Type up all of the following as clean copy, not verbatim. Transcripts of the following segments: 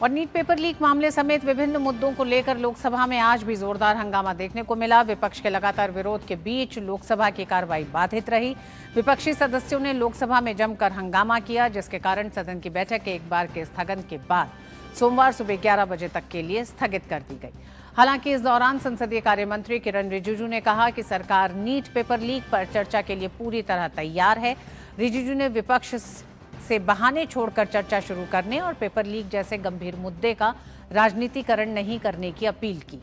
और NEET paper leak मामले समेत विभिन्न मुद्दों को लेकर लोकसभा में आज भी जोरदार हंगामा देखने को मिला। विपक्ष के लगातार विरोध के बीच लोकसभा की कार्रवाई बाधित रही। विपक्षी सदस्यों ने लोकसभा में जमकर हंगामा किया, जिसके कारण सदन की बैठक एक बार के स्थगन के बाद सोमवार सुबह 11 बजे तक के लिए स्थगित कर दी गई। हालांकि इस दौरान संसदीय कार्य मंत्री किरण रिजिजू ने कहा कि सरकार नीट पेपर लीक पर चर्चा के लिए पूरी तरह तैयार है। रिजिजू ने विपक्ष से बहाने छोड़कर चर्चा शुरू करने और पेपर लीक जैसे गंभीर मुद्दे का राजनीतिकरण नहीं करने की अपील की।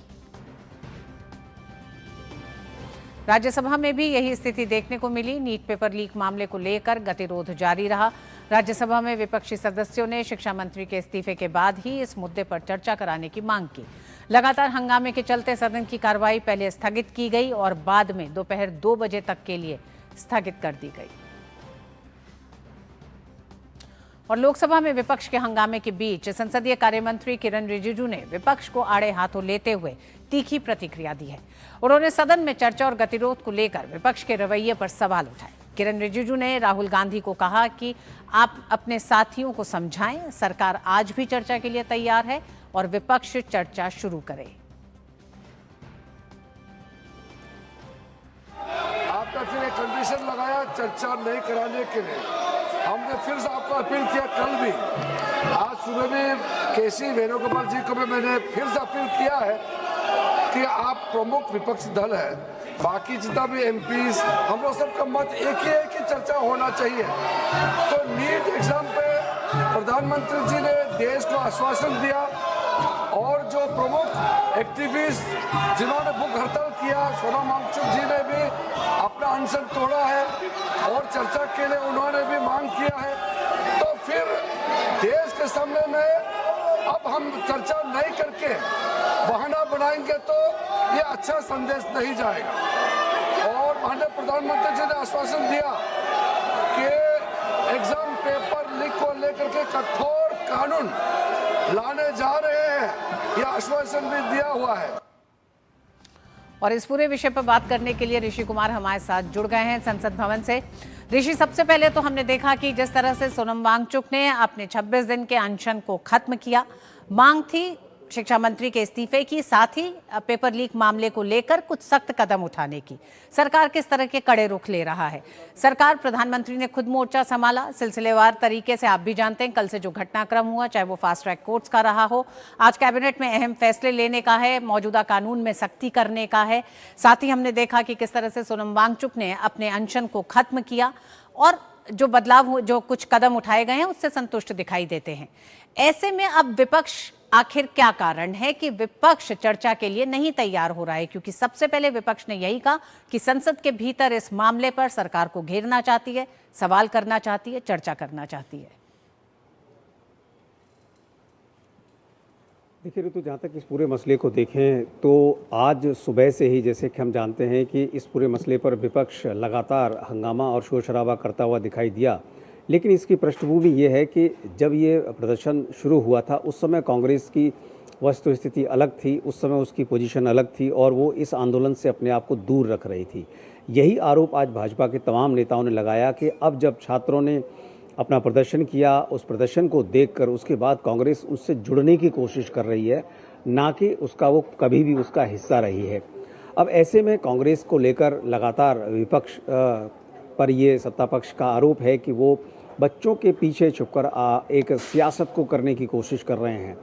राज्यसभा में भी यही स्थिति देखने को मिली। नीट पेपर लीक मामले को लेकर गतिरोध जारी रहा। राज्यसभा में विपक्षी सदस्यों ने शिक्षा मंत्री के इस्तीफे के बाद ही इस मुद्दे पर चर्चा कराने की मांग की। लगातार हंगामे के चलते सदन की कार्रवाई पहले स्थगित की गई और बाद में दोपहर 2 बजे तक के लिए स्थगित कर दी गई। और लोकसभा में विपक्ष के हंगामे के बीच संसदीय कार्य मंत्री किरण रिजिजू ने विपक्ष को आड़े हाथों लेते हुए तीखी प्रतिक्रिया दी है। उन्होंने सदन में चर्चा और गतिरोध को लेकर विपक्ष के रवैये पर सवाल उठाए। किरण रिजिजू ने राहुल गांधी को कहा कि आप अपने साथियों को समझाएं, सरकार आज भी चर्चा के लिए तैयार है और विपक्ष चर्चा शुरू करे। आपने फिर एक कंडीशन लगाया चर्चा नहीं कराने के लिए। हमने फिर से आपको अपील किया, कल भी, आज सुबह भी केसी वेणुगोपाल जी को भी मैंने फिर से अपील किया है कि आप प्रमुख विपक्षी दल है, बाकी जितना भी एमपीज, हम लोग सबका मत एक ही है कि चर्चा होना चाहिए। तो नीट एग्जाम पे प्रधानमंत्री जी ने देश को आश्वासन दिया और जो प्रमुख एक्टिविस्ट जिन्होंने भूख हड़ताल किया, सोनम वांगचुक जी ने भी अपना अनशन तोड़ा है और चर्चा के लिए उन्होंने भी मांग किया है। तो फिर देश के सामने में अब हम चर्चा नहीं करके बहाना बनाएंगे तो ये अच्छा संदेश नहीं जाएगा। और माननीय प्रधानमंत्री जी ने आश्वासन दिया कि एग्जाम पेपर लीक को लेकर के कठोर कानून लाने जा रहे हैं, यह आश्वासन भी दिया हुआ है। और इस पूरे विषय पर बात करने के लिए ऋषि कुमार हमारे साथ जुड़ गए हैं संसद भवन से। ऋषि, सबसे पहले तो हमने देखा कि जिस तरह से सोनम वांगचुक ने अपने 26 दिन के अनशन को खत्म किया, मांग थी शिक्षा मंत्री के इस्तीफे की, साथ ही पेपर लीक मामले को लेकर कुछ सख्त कदम उठाने की। सरकार किस तरह के कड़े रुख ले रहा है? सरकार, प्रधानमंत्री ने खुद मोर्चा संभाला सिलसिलेवार तरीके से। आप भी जानते हैं कल से जो घटनाक्रम हुआ, चाहे वो फास्ट ट्रैक कोर्ट्स का रहा हो, आज कैबिनेट में अहम फैसले लेने का है, मौजूदा कानून में सख्ती करने का है। साथ ही हमने देखा कि किस तरह से सोनम वांगचुक ने अपने अनशन को खत्म किया और जो बदलाव, जो कुछ कदम उठाए गए हैं उससे संतुष्ट दिखाई देते हैं। ऐसे में अब विपक्ष, आखिर क्या कारण है कि विपक्ष चर्चा के लिए नहीं तैयार हो रहा है? क्योंकि सबसे पहले विपक्ष ने यही कहा कि संसद के भीतर इस मामले पर सरकार को घेरना चाहती है, सवाल करना चाहती है, चर्चा करना चाहती है। देखिए ऋतु, जहाँ तक इस पूरे मसले को देखें तो आज सुबह से ही, जैसे कि हम जानते हैं कि इस पूरे मसले पर विपक्ष लगातार हंगामा और शोर शराबा करता हुआ दिखाई दिया। लेकिन इसकी पृष्ठभूमि ये है कि जब ये प्रदर्शन शुरू हुआ था उस समय कांग्रेस की वस्तुस्थिति अलग थी, उस समय उसकी पोजीशन अलग थी और वो इस आंदोलन से अपने आप को दूर रख रही थी। यही आरोप आज भाजपा के तमाम नेताओं ने लगाया कि अब जब छात्रों ने अपना प्रदर्शन किया, उस प्रदर्शन को देखकर उसके बाद कांग्रेस उससे जुड़ने की कोशिश कर रही है, ना कि उसका वो कभी भी उसका हिस्सा रही है। अब ऐसे में कांग्रेस को लेकर लगातार विपक्ष पर ये सत्ता पक्ष का आरोप है कि वो बच्चों के पीछे छुपकर एक सियासत को करने की कोशिश कर रहे हैं।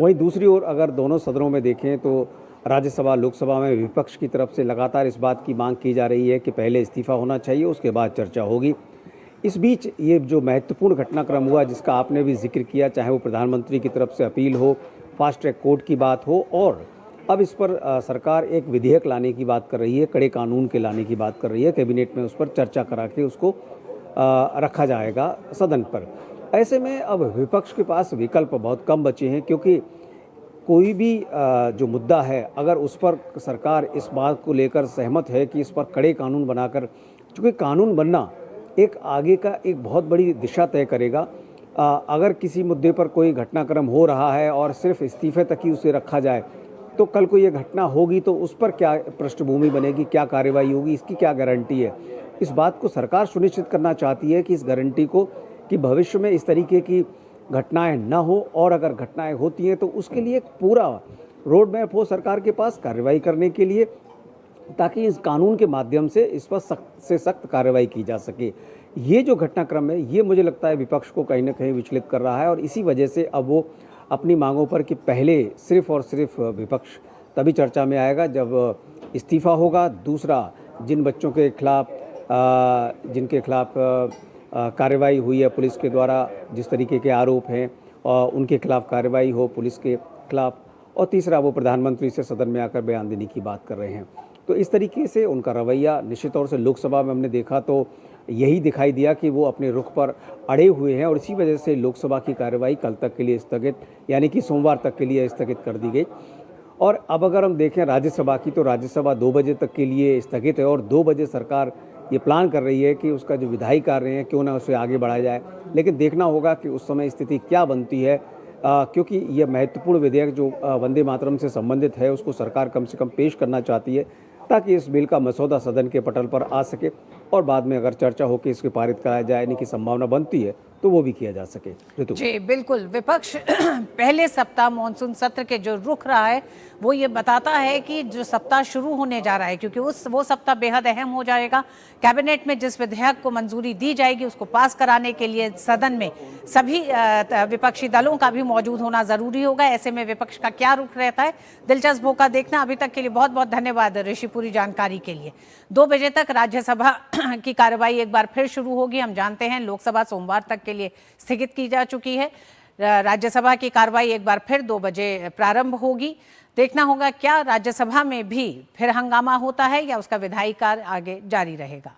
वहीं दूसरी ओर अगर दोनों सदनों में देखें तो राज्यसभा, लोकसभा में विपक्ष की तरफ से लगातार इस बात की मांग की जा रही है कि पहले इस्तीफा होना चाहिए, उसके बाद चर्चा होगी। इस बीच ये जो महत्वपूर्ण घटनाक्रम हुआ जिसका आपने भी जिक्र किया, चाहे वो प्रधानमंत्री की तरफ से अपील हो, फास्ट ट्रैक कोर्ट की बात हो, और अब इस पर सरकार एक विधेयक लाने की बात कर रही है, कड़े कानून के लाने की बात कर रही है। कैबिनेट में उस पर चर्चा करा के उसको रखा जाएगा सदन पर। ऐसे में अब विपक्ष के पास विकल्प बहुत कम बचे हैं, क्योंकि कोई भी जो मुद्दा है अगर उस पर सरकार इस बात को लेकर सहमत है कि इस पर कड़े कानून बनाकर, चूँकि कानून बनना एक आगे का एक बहुत बड़ी दिशा तय करेगा। अगर किसी मुद्दे पर कोई घटनाक्रम हो रहा है और सिर्फ इस्तीफे तक ही उसे रखा जाए तो कल को ये घटना होगी तो उस पर क्या पृष्ठभूमि बनेगी, क्या कार्रवाई होगी, इसकी क्या गारंटी है? इस बात को सरकार सुनिश्चित करना चाहती है कि इस गारंटी को, कि भविष्य में इस तरीके की घटनाएं न हो, और अगर घटनाएं होती हैं तो उसके लिए एक पूरा रोड मैप हो सरकार के पास कार्रवाई करने के लिए, ताकि इस कानून के माध्यम से इस पर सख्त से सख्त कार्रवाई की जा सके। ये जो घटनाक्रम है ये मुझे लगता है विपक्ष को कहीं ना कहीं विचलित कर रहा है, और इसी वजह से अब वो अपनी मांगों पर कि पहले सिर्फ और सिर्फ विपक्ष तभी चर्चा में आएगा जब इस्तीफा होगा, दूसरा जिन बच्चों के खिलाफ जिनके खिलाफ कार्रवाई हुई है पुलिस के द्वारा, जिस तरीके के आरोप हैं उनके खिलाफ कार्रवाई हो पुलिस के खिलाफ, और तीसरा वो प्रधानमंत्री से सदन में आकर बयान देने की बात कर रहे हैं। तो इस तरीके से उनका रवैया निश्चित तौर से लोकसभा में हमने देखा तो यही दिखाई दिया कि वो अपने रुख पर अड़े हुए हैं, और इसी वजह से लोकसभा की कार्रवाई कल तक के लिए स्थगित, यानी कि सोमवार तक के लिए स्थगित कर दी गई। और अब अगर हम देखें राज्यसभा की, तो राज्यसभा 2 बजे तक के लिए स्थगित है, और 2 बजे सरकार ये प्लान कर रही है कि उसका जो विधायी कार्य है क्यों ना उसे आगे बढ़ाया जाए। लेकिन देखना होगा कि उस समय स्थिति क्या बनती है, क्योंकि यह महत्वपूर्ण विधेयक जो वंदे मातरम से संबंधित है उसको सरकार कम से कम पेश करना चाहती है, ताकि इस बिल का मसौदा सदन के पटल पर आ सके, और बाद में अगर चर्चा हो कि इसके पारित कराया जाने की संभावना बनती है तो वो भी किया जा सके। ऋतु जी बिल्कुल, विपक्ष पहले सप्ताह मॉनसून सत्र के जो रुख रहा है वो ये बताता है कि जो सप्ताह शुरू होने जा रहा है, क्योंकि वो सप्ताह बेहद अहम हो जाएगा। कैबिनेट में जिस विधेयक को मंजूरी दी जाएगी उसको पास कराने के लिए सदन में सभी विपक्षी दलों का भी मौजूद होना जरूरी होगा। ऐसे में विपक्ष का क्या रुख रहता है, दिलचस्प होगा देखना। अभी तक के लिए बहुत बहुत धन्यवाद ऋषि, पूरी जानकारी के लिए। 2 बजे तक राज्यसभा की कार्रवाई एक बार फिर शुरू होगी। हम जानते हैं लोकसभा सोमवार तक के लिए स्थगित की जा चुकी है। राज्यसभा की कार्रवाई एक बार फिर 2 बजे प्रारंभ होगी। देखना होगा क्या राज्यसभा में भी फिर हंगामा होता है या उसका विधायी कार्य आगे जारी रहेगा।